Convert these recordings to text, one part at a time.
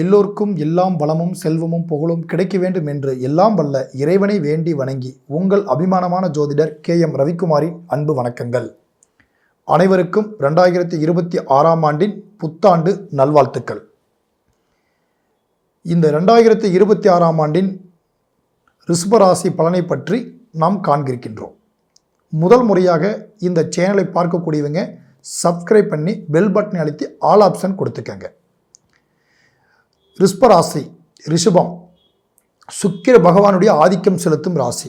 எல்லோருக்கும் எல்லாம் வளமும் செல்வமும் புகழும் கிடைக்க வேண்டும் என்று எல்லாம் வல்ல இறைவனை வேண்டி வணங்கி உங்கள் அபிமானமான ஜோதிடர் KM ரவிக்குமாரின் அன்பு வணக்கங்கள். அனைவருக்கும் 2026ஆம் ஆண்டின் புத்தாண்டு நல்வாழ்த்துக்கள். இந்த 2026ஆம் ஆண்டின் ரிஷபராசி பலனை பற்றி நாம் காண்கிருக்கின்றோம். முதல் முறையாக இந்த சேனலை பார்க்கக்கூடியவங்க சப்ஸ்கிரைப் பண்ணி பெல் பட்டனை அழுத்தி ஆல் ஆப்ஷன் கொடுத்துக்கங்க. ரிஷபராசி, ரிஷபம் சுக்கிர பகவானுடைய ஆதிக்கம் செலுத்தும் ராசி,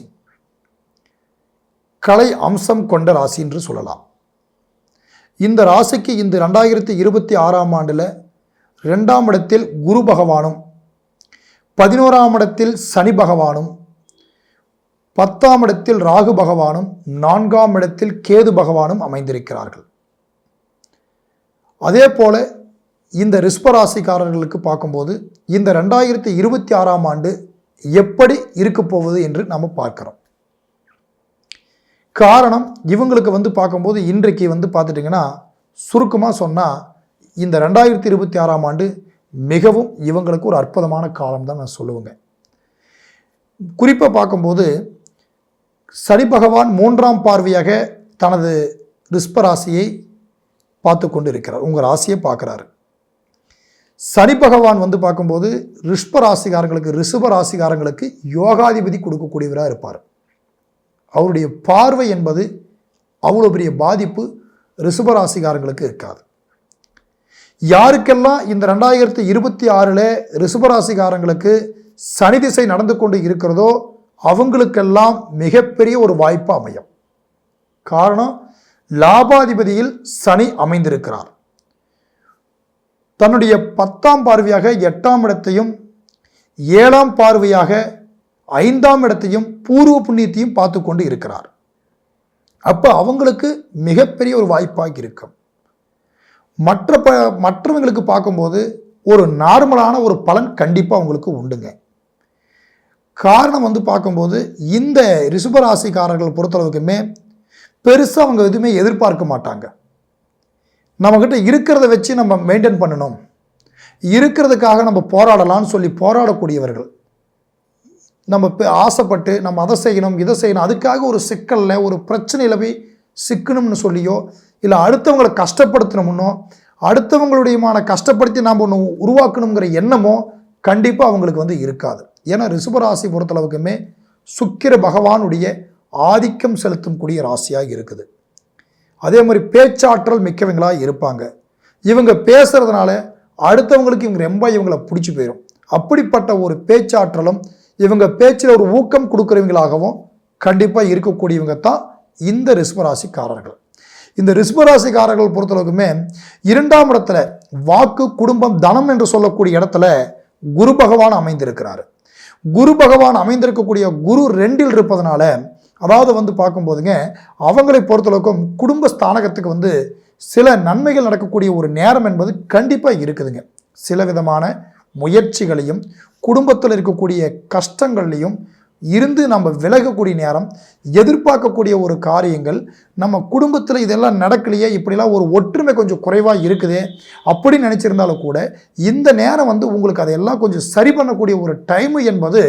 கலை அம்சம் கொண்ட ராசி என்று சொல்லலாம். இந்த ராசிக்கு இந்த 2026ஆம் ஆண்டில் 2ஆம் இடத்தில் குரு பகவானும் 11ஆம் இடத்தில் சனி பகவானும் 10ஆம் இடத்தில் ராகு பகவானும் 4ஆம் இடத்தில் கேது பகவானும் அமைந்திருக்கிறார்கள். அதே போல இந்த ரிஷபராசிக்காரர்களுக்கு பார்க்கும்போது இந்த 2026ஆம் ஆண்டு எப்படி இருக்க போகுது என்று நம்ம பார்க்கிறோம். காரணம், இவங்களுக்கு பார்க்கும்போது இன்றைக்கு பார்த்துட்டிங்கன்னா சுருக்கமாக சொன்னால் இந்த 2026ஆம் ஆண்டு மிகவும் இவங்களுக்கு ஒரு அற்புதமான காலம் தான் நான் சொல்லுவேங்க. குறிப்பாக பார்க்கும்போது சனி பகவான் 3ஆம் பார்வையாக தனது ரிஷபராசியை பார்த்து கொண்டு இருக்கிறார், உங்கள் ராசியை பார்க்குறாரு. சனி பகவான் பார்க்கும்போது ரிஷபராசிகாரங்களுக்கு யோகாதிபதி கொடுக்கக்கூடியவராக இருப்பார். அவருடைய பார்வை என்பது அவ்வளோ பெரிய பாதிப்பு ரிஷபராசிகாரங்களுக்கு இருக்காது. யாருக்கெல்லாம் இந்த 2026 ரிஷபராசிகாரங்களுக்கு சனி திசை நடந்து கொண்டு இருக்கிறதோ அவங்களுக்கெல்லாம் மிகப்பெரிய ஒரு வாய்ப்பு அமையும். காரணம், லாபாதிபதியில் சனி அமைந்திருக்கிறார். தன்னுடைய 10ஆம் பார்வையாக 8ஆம் இடத்தையும் 7ஆம் பார்வையாக 5ஆம் இடத்தையும் பூர்வ புண்ணியத்தையும் பார்த்து கொண்டு இருக்கிறார். அப்போ அவங்களுக்கு மிகப்பெரிய ஒரு வாய்ப்பாக இருக்கும். மற்றவங்களுக்கு பார்க்கும்போது ஒரு நார்மலான ஒரு பலன் கண்டிப்பாக அவங்களுக்கு உண்டுங்க. காரணம் பார்க்கும்போது இந்த ரிஷபராசிக்காரர்கள் பொறுத்தளவுக்குமே பெருசாக அவங்க எதுவுமே எதிர்பார்க்க மாட்டாங்க. நம்மக்கிட்ட இருக்கிறத வச்சு நம்ம மெயின்டைன் பண்ணணும், இருக்கிறதுக்காக நம்ம போராடலாம்னு சொல்லி போராடக்கூடியவர்கள். நம்ம ஆசைப்பட்டு நம்ம அதை செய்யணும் இதை செய்யணும், அதுக்காக ஒரு சிக்கலில் ஒரு பிரச்சனையில் போய் சிக்கணும்னு சொல்லியோ இல்லை அடுத்தவங்களை கஷ்டப்படுத்தணும்னோ அடுத்தவங்களுடையமான கஷ்டப்படுத்தி நாம் ஒன்று உருவாக்கணுங்கிற எண்ணமோ கண்டிப்பாக அவங்களுக்கு இருக்காது. ஏன்னா ரிஷபராசி பொறுத்தளவுக்குமே சுக்கிர பகவானுடைய ஆதிக்கம் செலுத்தும் கூடிய ராசியாக இருக்குது. அதே மாதிரி பேச்சாற்றல் மிக்கவங்களாக இருப்பாங்க. இவங்க பேசுறதுனால அடுத்தவங்களுக்கு இவங்களை பிடிச்சி போயிடும். அப்படிப்பட்ட ஒரு பேச்சாற்றலும் இவங்க பேச்சில் ஒரு ஊக்கம் கொடுக்குறவங்களாகவும் கண்டிப்பாக இருக்கக்கூடியவங்க தான் இந்த ரிஷபராசிக்காரர்கள். இந்த ரிஷபராசிக்காரர்கள் பொறுத்தளவுக்குமே 2ஆம் இடத்துல வாக்கு, குடும்பம், தனம் என்று சொல்லக்கூடிய இடத்துல குரு பகவான் அமைந்திருக்கிறார். குரு பகவான் அமைந்திருக்கக்கூடிய குரு 2இல் இருப்பதனால, அதாவது பார்க்கும்போதுங்க அவங்களை பொறுத்தளவுக்கும் குடும்ப ஸ்தானகத்துக்கு சில நன்மைகள் நடக்கக்கூடிய ஒரு நேரம் என்பது கண்டிப்பாக இருக்குதுங்க. சில விதமான முயற்சிகளையும் குடும்பத்தில் இருக்கக்கூடிய கஷ்டங்கள்லையும் இருந்து நம்ம விலகக்கூடிய நேரம், எதிர்பார்க்கக்கூடிய ஒரு காரியங்கள், நம்ம குடும்பத்தில் இதெல்லாம் நடக்கலையே, இப்படிலாம் ஒரு ஒற்றுமை கொஞ்சம் குறைவாக இருக்குது அப்படின்னு நினச்சிருந்தாலும் கூட இந்த நேரம் உங்களுக்கு அதையெல்லாம் கொஞ்சம் சரி பண்ணக்கூடிய ஒரு டைமு என்பது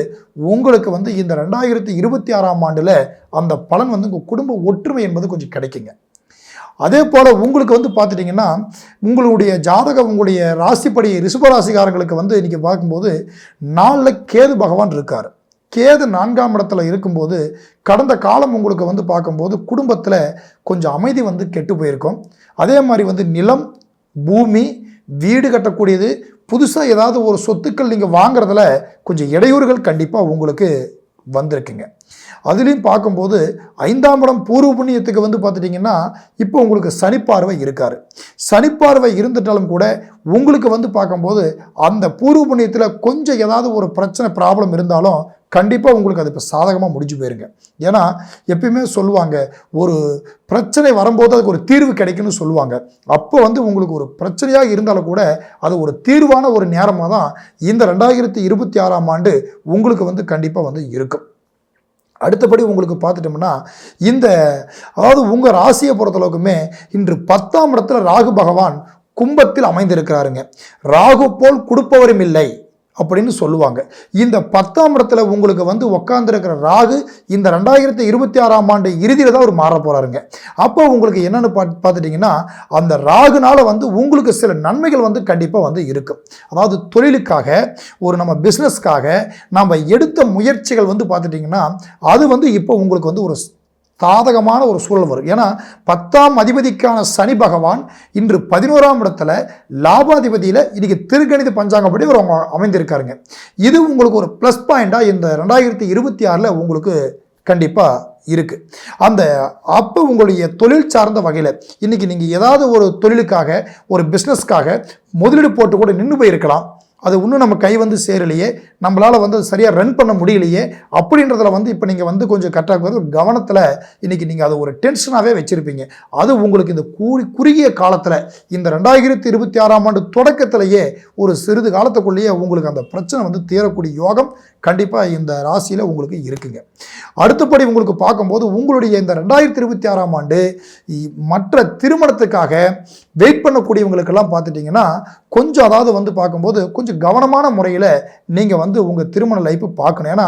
உங்களுக்கு இந்த 2026ஆம் ஆண்டில் அந்த பலன் உங்கள் குடும்ப ஒற்றுமை என்பது கொஞ்சம் கிடைக்குங்க. அதே போல் உங்களுக்கு பார்த்துட்டிங்கன்னா உங்களுடைய ஜாதகம், உங்களுடைய ராசிப்படி ரிஷபராசிகாரங்களுக்கு இன்றைக்கி பார்க்கும்போது 4 கேது பகவான் இருக்கார். கேது 4ஆம் இடத்துல இருக்கும்போது கடந்த காலம் உங்களுக்கு பார்க்கும்போது குடும்பத்தில் கொஞ்சம் அமைதி கெட்டு போயிருக்கும். அதே மாதிரி நிலம், பூமி, வீடு கட்டக்கூடியது, புதுசாக ஏதாவது ஒரு சொத்துக்கள் நீங்கள் வாங்குறதுல கொஞ்சம் இடையூறுகள் கண்டிப்பாக உங்களுக்கு வந்திருக்குங்க. அதுலேயும் பார்க்கும்போது 5ஆம் இடம் பூர்வ புண்ணியத்துக்கு பார்த்துட்டிங்கன்னா இப்போ உங்களுக்கு சனிப்பார்வை இருக்கார். சனிப்பார்வை இருந்துட்டாலும் கூட உங்களுக்கு பார்க்கும்போது அந்த பூர்வ புண்ணியத்தில் கொஞ்சம் ஏதாவது ஒரு பிரச்சனை ப்ராப்ளம் இருந்தாலும் கண்டிப்பாக உங்களுக்கு அது இப்போ சாதகமாக முடிஞ்சு போயிருங்க. ஏன்னா எப்பயுமே சொல்லுவாங்க, ஒரு பிரச்சனை வரும்போது அதுக்கு ஒரு தீர்வு கிடைக்குன்னு சொல்லுவாங்க. அப்போ உங்களுக்கு ஒரு பிரச்சனையாக இருந்தாலும் கூட அது ஒரு தீர்வான ஒரு நேரமாக தான் இந்த 2026ஆம் ஆண்டு உங்களுக்கு கண்டிப்பாக இருக்கும். அடுத்தபடி உங்களுக்கு பார்த்துட்டோம்னா இந்த அதாவது உங்கள் ராசியை பொறுத்தளவுக்குமே இன்று 10ஆம் இடத்துல ராகு பகவான் கும்பத்தில் அமைந்திருக்கிறாருங்க. ராகு போல் கொடுப்பவரும் இல்லை அப்படின்னு சொல்லுவாங்க. இந்த 10ஆம் இடத்துல உங்களுக்கு வந்து உட்கார்ந்துருக்கிற ராகு இந்த 2026ஆம் ஆண்டு இறுதியில் தான் அவர் மாற போறாருங்க. அப்போ உங்களுக்கு என்னன்னு பார்த்துட்டீங்கன்னா, அந்த ராகுனால வந்து உங்களுக்கு சில நன்மைகள் வந்து கண்டிப்பாக வந்து இருக்கும். அதாவது தொழிலுக்காக, ஒரு நம்ம பிஸ்னஸ்க்காக நம்ம எடுத்த முயற்சிகள் வந்து பார்த்துட்டிங்கன்னா அது வந்து இப்போ உங்களுக்கு வந்து ஒரு சாதகமான ஒரு சூழல் வரும். ஏன்னா 10ஆம் அதிபதிக்கான சனி பகவான் இன்று 11ஆம் இடத்துல லாபாதிபதியில் இன்னைக்கு திருக்கணித பஞ்சாங்கப்படி அவர் அமைந்திருக்காருங்க. இது உங்களுக்கு ஒரு ப்ளஸ் பாயிண்டாக இந்த 2026 உங்களுக்கு கண்டிப்பாக இருக்குது. அப்போ உங்களுடைய தொழில் சார்ந்த வகையில் இன்றைக்கி நீங்கள் ஏதாவது ஒரு தொழிலுக்காக, ஒரு பிஸ்னஸ்க்காக முதலீடு போட்டு கூட நின்று போயிருக்கலாம். அது இன்னும் நம்ம கை வந்து சேரலையே, நம்மளால் வந்து அது சரியாக ரன் பண்ண முடியலையே அப்படின்றதுல வந்து இப்போ நீங்கள் வந்து கொஞ்சம் கரெக்டாக கவனத்தில் இன்றைக்கி நீங்கள் அதை ஒரு டென்ஷனாகவே வச்சுருப்பீங்க. அது உங்களுக்கு இந்த குறுகிய காலத்தில் இந்த 2026ஆம் ஆண்டு தொடக்கத்திலேயே ஒரு சிறிது காலத்துக்குள்ளேயே உங்களுக்கு அந்த பிரச்சனை வந்து தீரக்கூடிய யோகம் கண்டிப்பாக இந்த ராசியில் உங்களுக்கு இருக்குங்க. அடுத்தபடி உங்களுக்கு பார்க்கும்போது உங்களுடைய இந்த 2026ஆம் ஆண்டு மற்ற திருமணத்துக்காக வெயிட் பண்ணக்கூடியவங்களுக்கெல்லாம் பார்த்துட்டிங்கன்னா கொஞ்சம், அதாவது வந்து பார்க்கும்போது கொஞ்சம் கவனமான முறையில் நீங்கள் வந்து உங்கள் திருமண லைஃப் பார்க்கணும். ஏன்னா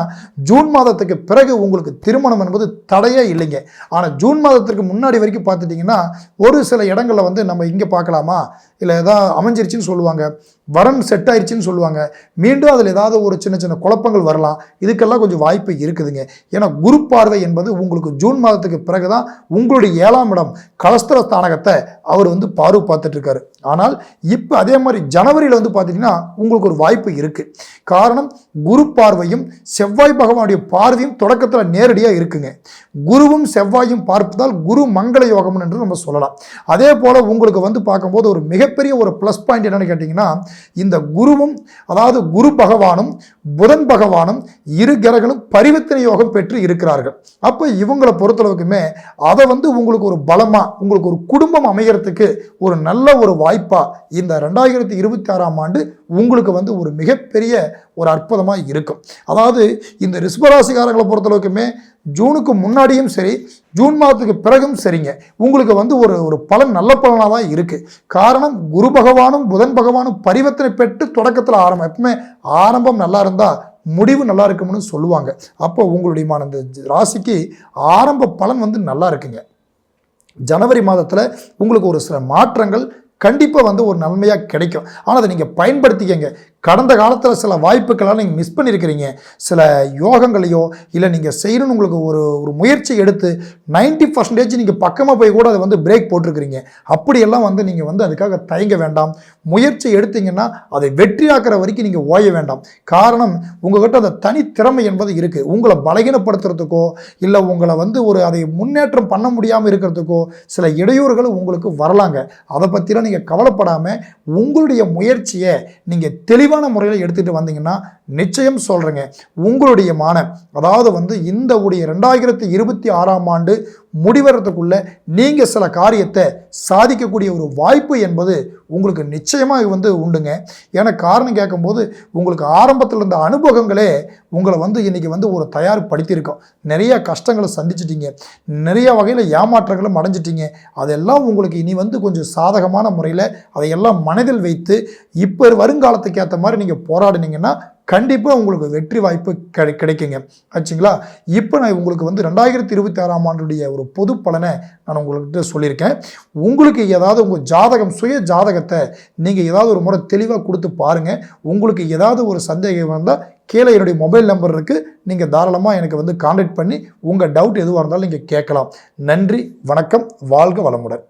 ஜூன் மாதத்துக்கு பிறகு உங்களுக்கு திருமணம் என்பது தடையே இல்லைங்க. ஆனால் ஜூன் மாதத்திற்கு முன்னாடி வரைக்கும் பார்த்துட்டிங்கன்னா ஒரு சில இடங்களில் வந்து நம்ம இங்கே பார்க்கலாமா, இல்லை ஏதாவது அமைஞ்சிருச்சுன்னு சொல்லுவாங்க, வரன் செட் ஆயிடுச்சுன்னு சொல்லுவாங்க, மீண்டும் அதில் ஏதாவது ஒரு சின்ன சின்ன குழப்பங்கள் வரலாம். இதுக்கெல்லாம் கொஞ்சம் வாய்ப்பு இருக்குதுங்க. ஏன்னா குரு பார்வை என்பது உங்களுக்கு ஜூன் மாதத்துக்கு பிறகு தான் உங்களுடைய 7ஆம் இடம் கலஸ்தர ஸ்தானகத்தை அவர் வந்து பார்வை பார்த்துட்டு இருக்காரு. ஆனால் இப்போ அதே மாதிரி ஜனவரியில் வந்து பார்த்தீங்கன்னா உங்களுக்கு ஒரு வாய்ப்பு இருக்குது. காரணம், குரு பார்வையும் செவ்வாய் பகவானுடைய பார்வையும் தொடக்கத்தில் நேரடியாக இருக்குங்க. குருவும் செவ்வாயும் பார்ப்பதால் குரு மங்கள யோகம் என்று நம்ம சொல்லலாம். அதே போல் உங்களுக்கு வந்து பார்க்கும்போது ஒரு மிகப்பெரிய ஒரு ப்ளஸ் பாயிண்ட் என்னன்னு கேட்டிங்கன்னா, இந்த குருவும், அதாவது குரு பகவானும் புதன் பகவானும் இரு கிரகங்களும் பரிவர்த்தனை யோகம் பெற்று இருக்கிறார்கள். அப்போ இவங்களை பொறுத்தளவுக்குமே அதை வந்து உங்களுக்கு ஒரு பலமாக, உங்களுக்கு ஒரு குடும்பம் அமைகிறதுக்கு ஒரு நல்ல ஒரு வாய்ப்பா இந்த 2026ஆம் ஆண்டு உங்களுக்கு வந்து ஒரு மிகப்பெரிய ஒரு அற்புதமாக இருக்கும். அதாவது இந்த ரிஷபராசிக்காரங்களை பொறுத்தளவுக்குமே ஜூனுக்கு முன்னாடியும் சரி, ஜூன் மாதத்துக்கு பிறகும் சரிங்க, உங்களுக்கு வந்து ஒரு பலன் நல்ல பலனாக தான் இருக்குது. காரணம், குரு பகவானும் புதன் பகவானும் பரிவர்த்தனை பெற்று தொடக்கத்தில் எப்பவுமே ஆரம்பம் நல்லா இருந்தால் முடிவு நல்லா இருக்கும்னு சொல்லுவாங்க. அப்போ உங்களுடைய இந்த ராசிக்கு ஆரம்ப பலன் வந்து நல்லா இருக்குங்க. ஜனவரி மாதத்தில் உங்களுக்கு ஒரு சில மாற்றங்கள் கண்டிப்பாக வந்து ஒரு நன்மையாக கிடைக்கும். ஆனால் அதை நீங்கள் பயன்படுத்திக்கங்க. கடந்த காலத்தில் சில வாய்ப்புகளால் நீங்கள் மிஸ் பண்ணியிருக்கிறீங்க. சில யோகங்களையோ இல்லை நீங்கள் செய்யணும்னு உங்களுக்கு ஒரு முயற்சி எடுத்து 90% நீங்கள் பக்கமாக போய் கூட அதை வந்து பிரேக் போட்டிருக்கிறீங்க. அப்படியெல்லாம் வந்து நீங்கள் வந்து அதுக்காக தயங்க வேண்டாம். முயற்சி எடுத்தீங்கன்னா அதை வெற்றியாக்குற வரைக்கும் நீங்கள் ஓய வேண்டாம். காரணம், உங்கள்கிட்ட அந்த தனித்திறமை என்பது இருக்குது. உங்களை பலகீனப்படுத்துறதுக்கோ இல்லை உங்களை வந்து அதை முன்னேற்றம் பண்ண முடியாமல் இருக்கிறதுக்கோ சில இடையூறுகள் உங்களுக்கு வரலாங்க. அதை பற்றிலாம் நீங்கள் கவலைப்படாமல் உங்களுடைய முயற்சியை நீங்கள் தெளிவான முறையில் எடுத்துகிட்டு வந்தீங்கன்னா நிச்சயம் சொல்கிறேங்க, உங்களுடைய அதாவது வந்து இந்த 2026ஆம் ஆண்டு முடிவறதுக்குள்ள நீங்கள் சில காரியத்தை சாதிக்கக்கூடிய ஒரு வாய்ப்பு என்பது உங்களுக்கு நிச்சயமாக வந்து உண்டுங்க. ஏன்னா காரணம் கேட்கும்போது உங்களுக்கு ஆரம்பத்தில் இருந்த அனுபவங்களே உங்களை வந்து இன்றைக்கி வந்து ஒரு தயார்படுத்தியிருக்கோம். நிறைய கஷ்டங்களை சந்திச்சிட்டிங்க, நிறைய வகையில் ஏமாற்றங்களும் அடைஞ்சிட்டிங்க. அதெல்லாம் உங்களுக்கு இனி வந்து கொஞ்சம் சாதகமான முறையில் அதையெல்லாம் மனதில் வைத்து இப்போ வருங்காலத்துக்கு ஏற்ற மாதிரி நீங்கள் போராடினீங்கன்னா கண்டிப்பாக உங்களுக்கு வெற்றி வாய்ப்பு கிடைக்குங்க. ஆச்சுங்களா? இப்போ நான் உங்களுக்கு வந்து 2026ஆம் ஆண்டுடைய ஒரு பொது பலனை நான் உங்கள்கிட்ட சொல்லியிருக்கேன். உங்களுக்கு ஏதாவது உங்கள் ஜாதகம், சுய ஜாதகத்தை நீங்கள் ஏதாவது ஒரு முறை தெளிவாக கொடுத்து பாருங்கள். உங்களுக்கு ஏதாவது ஒரு சந்தேகம் வந்தால் கீழே என்னுடைய மொபைல் நம்பர் இருக்குது, நீங்கள் தாராளமாக எனக்கு வந்து கான்டாக்ட் பண்ணி உங்கள் டவுட் எதுவாக இருந்தாலும் நீங்கள் கேட்கலாம். நன்றி, வணக்கம், வாழ்க வளமுடன்.